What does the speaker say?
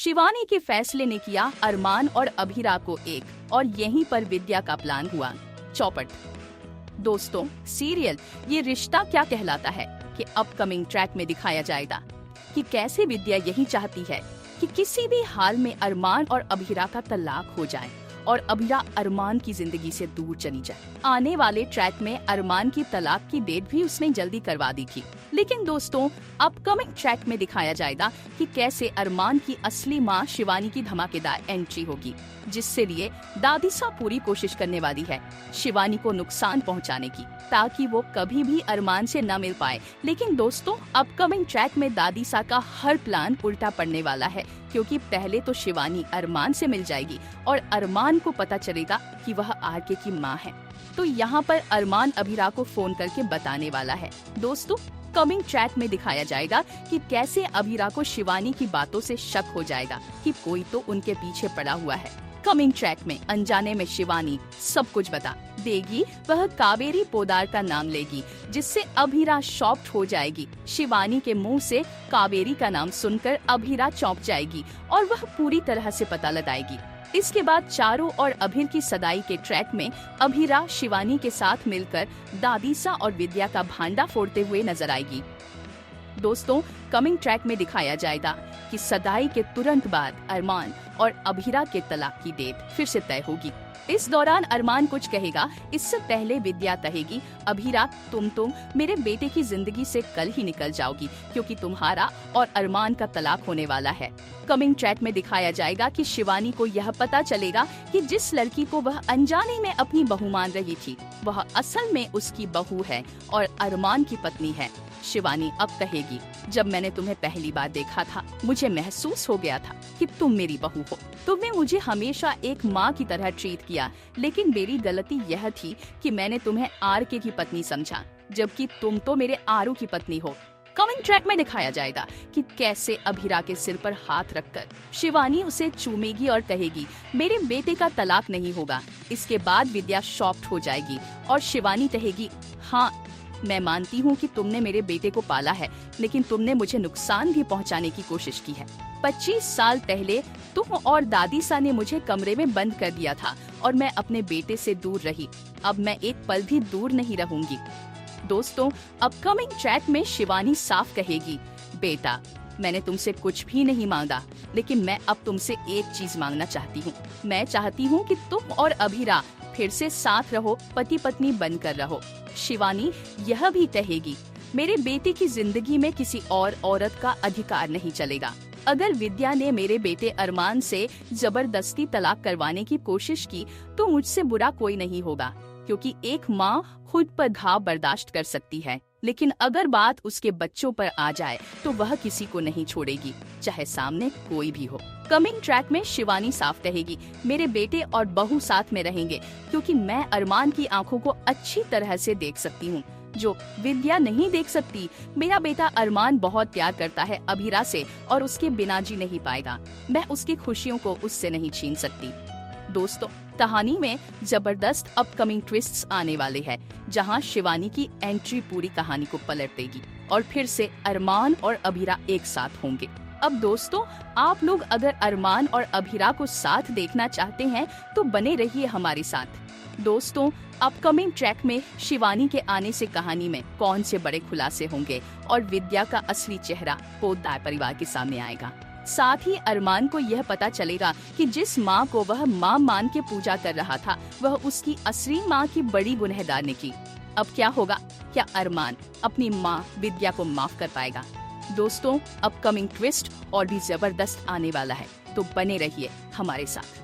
शिवानी के फैसले ने किया अरमान और अभिरा को एक, और यहीं पर विद्या का प्लान हुआ चौपट। दोस्तों, सीरियल ये रिश्ता क्या कहलाता है कि अपकमिंग ट्रैक में दिखाया जाएगा कि कैसे विद्या यही चाहती है कि किसी भी हाल में अरमान और अभिरा का तलाक हो जाए और अभिरा अरमान की जिंदगी से दूर चली जाए। आने वाले ट्रैक में अरमान की तलाक की डेट भी उसने जल्दी करवा दी थी। लेकिन दोस्तों, अपकमिंग ट्रैक में दिखाया जाएगा कि कैसे अरमान की असली मां शिवानी की धमाकेदार एंट्री होगी, जिससे लिए दादीसा पूरी कोशिश करने वाली है शिवानी को नुकसान पहुंचाने की, ताकि वो कभी भी अरमान से न मिल पाए। लेकिन दोस्तों, अपकमिंग ट्रैक में दादीसा का हर प्लान उल्टा पड़ने वाला है, क्योंकि पहले तो शिवानी अरमान से मिल जाएगी और अरमान को पता चलेगा कि वह आरके की मां है। तो यहाँ पर अरमान अभिरा को फोन करके बताने वाला है। दोस्तों, कमिंग ट्रैक में दिखाया जाएगा कि कैसे अभिरा को शिवानी की बातों से शक हो जाएगा कि कोई तो उनके पीछे पड़ा हुआ है। कमिंग ट्रैक में अनजाने में शिवानी सब कुछ बता देगी। वह कावेरी पोदार का नाम लेगी, जिससे अभिरा शॉक्ड हो जाएगी। शिवानी के मुंह से कावेरी का नाम सुनकर अभिरा चौंक जाएगी और वह पूरी तरह से पता लगाएगी। इसके बाद चारों और अभिर की सदाई के ट्रैक में अभिरा शिवानी के साथ मिलकर दादीसा और विद्या का भांडा फोड़ते हुए नजर आएगी। दोस्तों, कमिंग ट्रैक में दिखाया जाएगा कि सदाई के तुरंत बाद अरमान और अभिरा के तलाक की डेट फिर से तय होगी। इस दौरान अरमान कुछ कहेगा, इससे पहले विद्या कहेगी, अभिरा तुम मेरे बेटे की जिंदगी से कल ही निकल जाओगी, क्योंकि तुम्हारा और अरमान का तलाक होने वाला है। कमिंग ट्रैक में दिखाया जाएगा कि शिवानी को यह पता चलेगा कि जिस लड़की को वह अनजाने में अपनी बहू मान रही थी, वह असल में उसकी बहू है और अरमान की पत्नी है। शिवानी अब कहेगी, जब मैंने तुम्हें पहली बार देखा था, मुझे महसूस हो गया था कि तुम मेरी बहू हो। तुमने मुझे हमेशा एक माँ की तरह ट्रीट किया, लेकिन मेरी गलती यह थी कि मैंने तुम्हें आरके की पत्नी समझा, जबकि तुम तो मेरे आरू की पत्नी हो। कमिंग ट्रैक में दिखाया जाएगा कि कैसे अभिरा के सिर पर हाथ रखकर शिवानी उसे चूमेगी और कहेगी, मेरे बेटे का तलाक नहीं होगा। इसके बाद विद्या शॉक्ड हो जाएगी और शिवानी कहेगी, हाँ मैं मानती हूँ कि तुमने मेरे बेटे को पाला है, लेकिन तुमने मुझे नुकसान भी पहुँचाने की कोशिश की है। 25 साल पहले तुम और दादीसा ने मुझे कमरे में बंद कर दिया था और मैं अपने बेटे से दूर रही। अब मैं एक पल भी दूर नहीं रहूंगी। दोस्तों, अपकमिंग ट्रैक में शिवानी साफ कहेगी, बेटा मैंने तुमसे कुछ भी नहीं मांगा, लेकिन मैं अब तुमसे एक चीज मांगना चाहती हूँ। मैं चाहती हूँ कि तुम और अभिरा फिर से साथ रहो, पति पत्नी बनकर रहो। शिवानी यह भी कहेगी, मेरे बेटे की जिंदगी में किसी और औरत का अधिकार नहीं चलेगा। अगर विद्या ने मेरे बेटे अरमान से जबरदस्ती तलाक करवाने की कोशिश की तो मुझसे बुरा कोई नहीं होगा, क्योंकि एक माँ खुद पर घाव बर्दाश्त कर सकती है, लेकिन अगर बात उसके बच्चों पर आ जाए तो वह किसी को नहीं छोड़ेगी, चाहे सामने कोई भी हो। कमिंग ट्रैक में शिवानी साफ कहेगी, मेरे बेटे और बहू साथ में रहेंगे, क्योंकि मैं अरमान की आंखों को अच्छी तरह से देख सकती हूँ, जो विद्या नहीं देख सकती। मेरा बेटा अरमान बहुत प्यार करता है अभिरा से और उसके बिना जी नहीं पाएगा। मैं उसकी खुशियों को उससे नहीं छीन सकती। दोस्तों, कहानी में जबरदस्त अपकमिंग ट्विस्ट्स आने वाले हैं, जहां शिवानी की एंट्री पूरी कहानी को पलट देगी और फिर से अरमान और अभिरा एक साथ होंगे। अब दोस्तों, आप लोग अगर अरमान और अभिरा को साथ देखना चाहते हैं तो बने रहिए हमारे साथ। दोस्तों, अपकमिंग ट्रैक में शिवानी के आने से कहानी में कौन से बड़े खुलासे होंगे और विद्या का असली चेहरा पोद्दार परिवार के सामने आएगा। साथ ही अरमान को यह पता चलेगा कि जिस माँ को वह माँ मान के पूजा कर रहा था, वह उसकी असली माँ की बड़ी गुनहगार निकली। अब क्या होगा? क्या अरमान अपनी माँ विद्या को माफ कर पाएगा? दोस्तों, अपकमिंग ट्विस्ट और भी जबरदस्त आने वाला है, तो बने रहिए हमारे साथ।